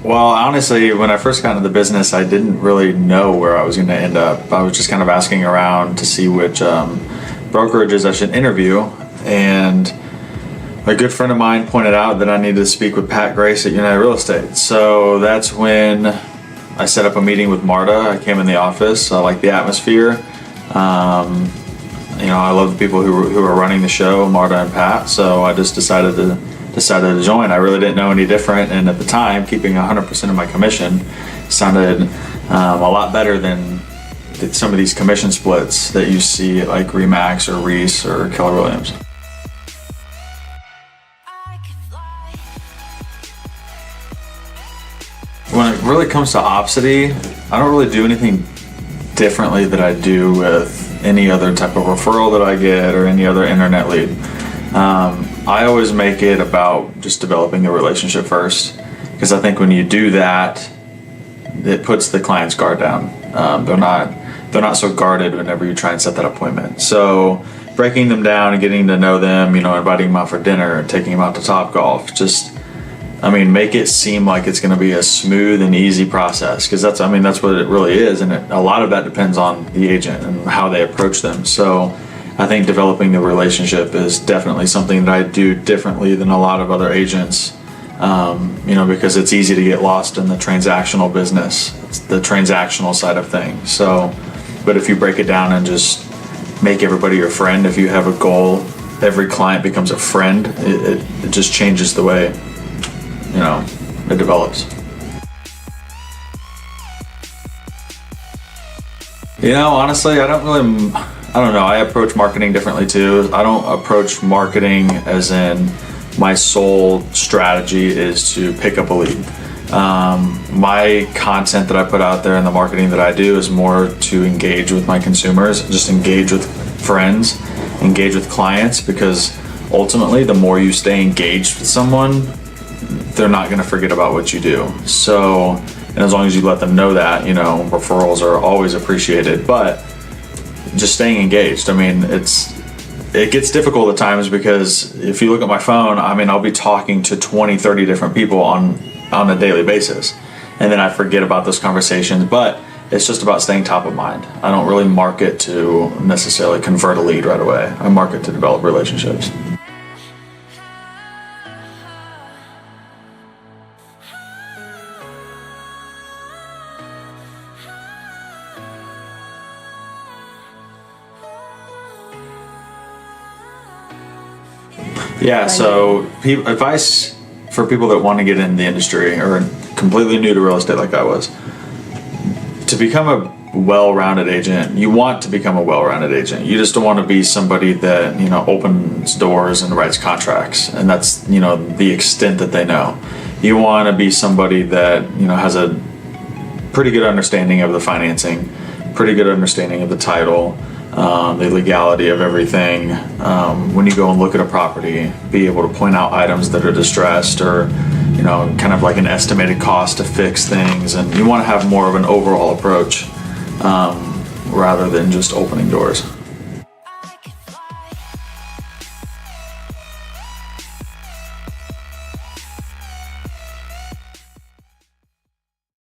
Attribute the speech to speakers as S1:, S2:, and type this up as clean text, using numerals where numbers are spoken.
S1: Well, honestly, when I first got into the business, I didn't really know where I was going to end up. I was just kind of asking around to see which brokerages I should interview, and a good friend of mine pointed out that I needed to speak with Pat Grace at United Real Estate. So that's when I set up a meeting with Marta. I came in the office. I liked the atmosphere. I love the people who were running the show, Marta and Pat. So I just decided to join. I really didn't know any different, and at the time, keeping 100% of my commission sounded a lot better than some of these commission splits that you see at like Remax or Reese or Keller Williams. When it really comes to Opsity, I don't really do anything differently that I do with any other type of referral that I get or any other internet lead. I always make it about just developing the relationship first, because I think when you do that, it puts the client's guard down. They're not so guarded whenever you try and set that appointment. So breaking them down and getting to know them, inviting them out for dinner, taking them out to Topgolf, make it seem like it's going to be a smooth and easy process, because that's what it really is, and a lot of that depends on the agent and how they approach them. So I think developing the relationship is definitely something that I do differently than a lot of other agents, because it's easy to get lost in the transactional business. It's the transactional side of things. So, but if you break it down and just make everybody your friend, if you have a goal, every client becomes a friend, it just changes the way, it develops. Honestly, I don't know. I approach marketing differently too. I don't approach marketing as in my sole strategy is to pick up a lead. My content that I put out there and the marketing that I do is more to engage with my consumers, just engage with friends, engage with clients, because ultimately the more you stay engaged with someone, they're not going to forget about what you do. So, and as long as you let them know that, referrals are always appreciated, but just staying engaged. It gets difficult at times, because if you look at my phone, I'll be talking to 20, 30 different people on a daily basis, and then I forget about those conversations, but it's just about staying top of mind. I don't really market to necessarily convert a lead right away. I market to develop relationships. Yeah, so advice for people that want to get in the industry or completely new to real estate like I was. To become a well-rounded agent, you want to become a well-rounded agent. You just don't want to be somebody that, opens doors and writes contracts, and that's, the extent that they know. You want to be somebody that, has a pretty good understanding of the financing, pretty good understanding of the title, the legality of everything. When you go and look at a property, be able to point out items that are distressed, or kind of like an estimated cost to fix things, and you want to have more of an overall approach rather than just opening doors.